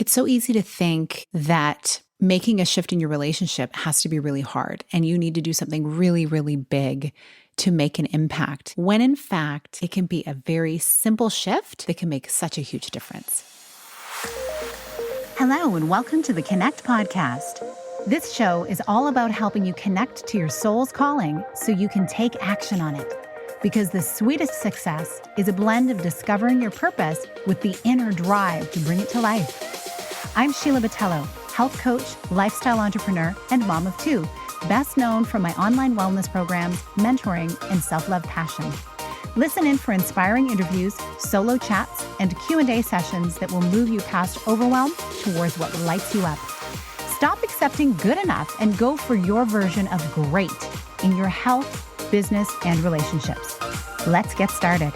It's so easy to think that making a shift in your relationship has to be really hard and you need to do something really, really big to make an impact, when in fact, it can be a very simple shift that can make such a huge difference. Hello, and welcome to the Connect podcast. This show is all about helping you connect to your soul's calling so you can take action on it. Because the sweetest success is a blend of discovering your purpose with the inner drive to bring it to life. I'm Sheila, health coach, lifestyle entrepreneur, and mom of two, best known for my online wellness programs, mentoring, and self-love passion. Listen in for inspiring interviews, solo chats, and Q&A sessions that will move you past overwhelm towards what lights you up. Stop accepting good enough and go for your version of great in your health, business, and relationships. Let's get started.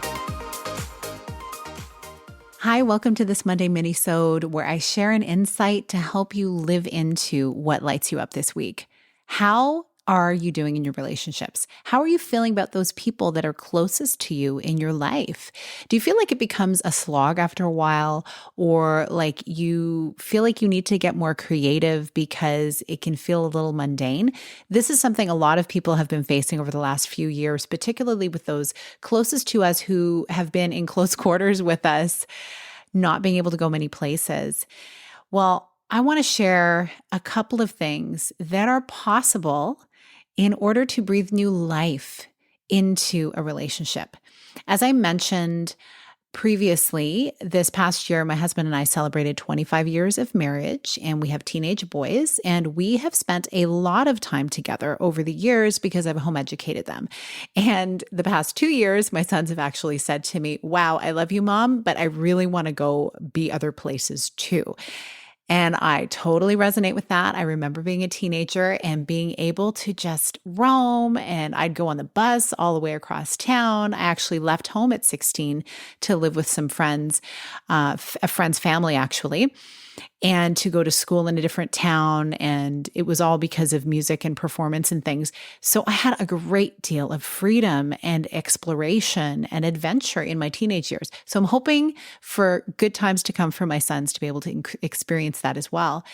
Hi, welcome to this Monday minisode where I share an insight to help you live into what lights you up this week. How are you doing in your relationships? How are you feeling about those people that are closest to you in your life? Do you feel like it becomes a slog after a while, or like you feel like you need to get more creative because it can feel a little mundane? This is something a lot of people have been facing over the last few years, particularly with those closest to us who have been in close quarters with us, not being able to go many places. Well, I want to share a couple of things that are possible in order to breathe new life into a relationship. As I mentioned previously, this past year, my husband and I celebrated 25 years of marriage, and we have teenage boys, and we have spent a lot of time together over the years because I've home educated them. And the past 2 years, my sons have actually said to me, "Wow, I love you, Mom, but I really want to go be other places too." And I totally resonate with that. I remember being a teenager and being able to just roam, and I'd go on the bus all the way across town. I actually left home at 16 to live with some friends, a friend's family actually, and to go to school in a different town. And it was all because of music and performance and things. So I had a great deal of freedom and exploration and adventure in my teenage years. So I'm hoping for good times to come for my sons to be able to experience that as well.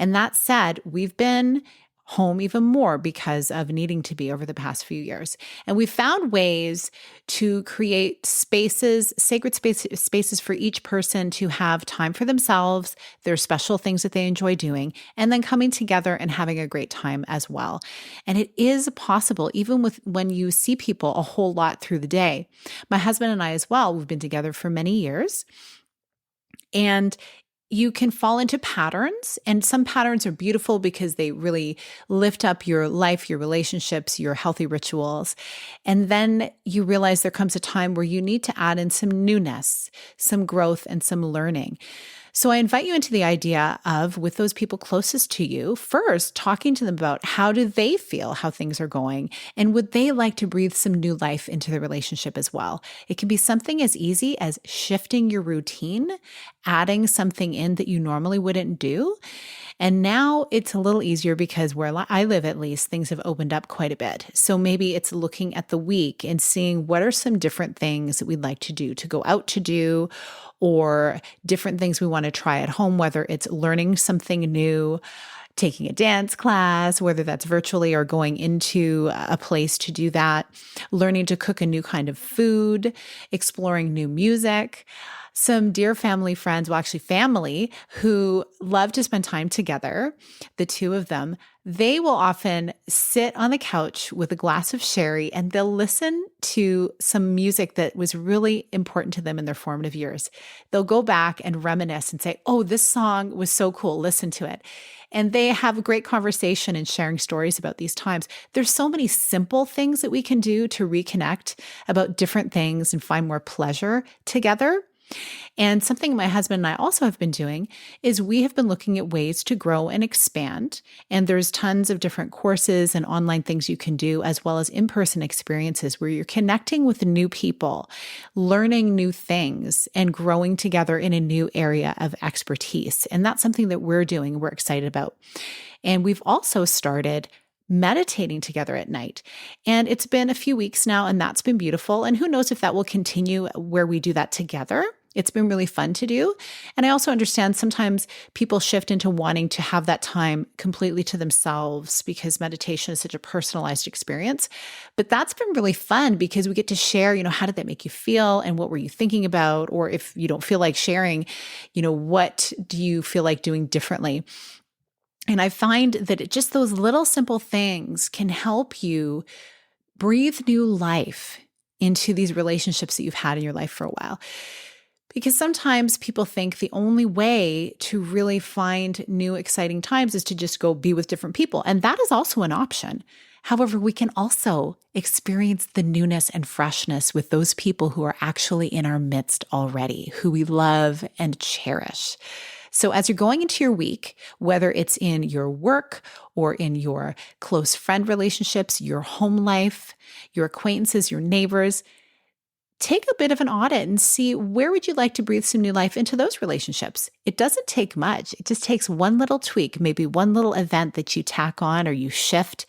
And that said, we've been home even more because of needing to be over the past few years. And we've found ways to create spaces, sacred spaces for each person to have time for themselves, their special things that they enjoy doing, and then coming together and having a great time as well. And it is possible, even with when you see people a whole lot through the day. My husband and I as well, we've been together for many years. And you can fall into patterns, and some patterns are beautiful because they really lift up your life, your relationships, your healthy rituals. And then you realize there comes a time where you need to add in some newness, some growth, and some learning. So I invite you into the idea of, with those people closest to you, first talking to them about how do they feel, how things are going, and would they like to breathe some new life into the relationship as well? It can be something as easy as shifting your routine, adding something in that you normally wouldn't do. And now it's a little easier because where I live, at least, things have opened up quite a bit. So maybe it's looking at the week and seeing what are some different things that we'd like to do, to go out to do, or different things we want to try at home, whether it's learning something new, taking a dance class, whether that's virtually or going into a place to do that, learning to cook a new kind of food, exploring new music. Some dear family friends, well, actually family, who love to spend time together, the two of them, they will often sit on the couch with a glass of sherry and they'll listen to some music that was really important to them in their formative years. They'll go back and reminisce and say, "Oh, this song was so cool. Listen to it." And they have a great conversation and sharing stories about these times. There's so many simple things that we can do to reconnect about different things and find more pleasure together. And something my husband and I also have been doing is we have been looking at ways to grow and expand. And there's tons of different courses and online things you can do, as well as in-person experiences where you're connecting with new people, learning new things, and growing together in a new area of expertise. And that's something that we're doing, we're excited about. And we've also started meditating together at night. And it's been a few weeks now, and that's been beautiful. And who knows if that will continue where we do that together. It's been really fun to do. And I also understand sometimes people shift into wanting to have that time completely to themselves because meditation is such a personalized experience. But that's been really fun because we get to share, how did that make you feel and what were you thinking about? Or if you don't feel like sharing, what do you feel like doing differently? And I find that just those little simple things can help you breathe new life into these relationships that you've had in your life for a while. Because sometimes people think the only way to really find new, exciting times is to just go be with different people. And that is also an option. However, we can also experience the newness and freshness with those people who are actually in our midst already, who we love and cherish. So as you're going into your week, whether it's in your work or in your close friend relationships, your home life, your acquaintances, your neighbors, take a bit of an audit and see where would you like to breathe some new life into those relationships. It doesn't take much. It just takes one little tweak, maybe one little event that you tack on or you shift,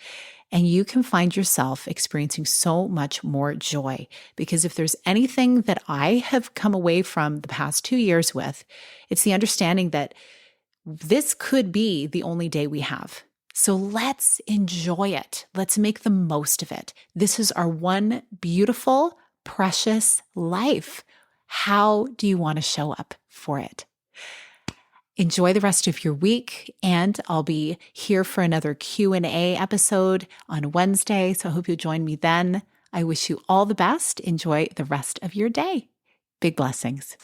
and you can find yourself experiencing so much more joy. Because if there's anything that I have come away from the past 2 years with, it's the understanding that this could be the only day we have. So let's enjoy it. Let's make the most of it. This is our one beautiful, precious life. How do you want to show up for it? Enjoy the rest of your week, and I'll be here for another Q&A episode on Wednesday, so I hope you'll join me then. I wish you all the best. Enjoy the rest of your day. Big blessings.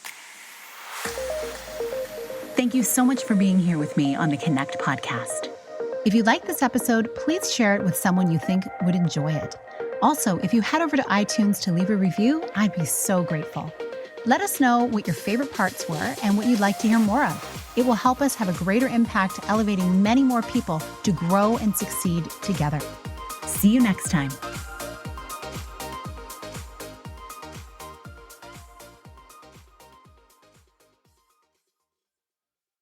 Thank you so much for being here with me on the Connect podcast. If you like this episode, please share it with someone you think would enjoy it. Also, if you head over to iTunes to leave a review, I'd be so grateful. Let us know what your favorite parts were and what you'd like to hear more of. It will help us have a greater impact, elevating many more people to grow and succeed together. See you next time.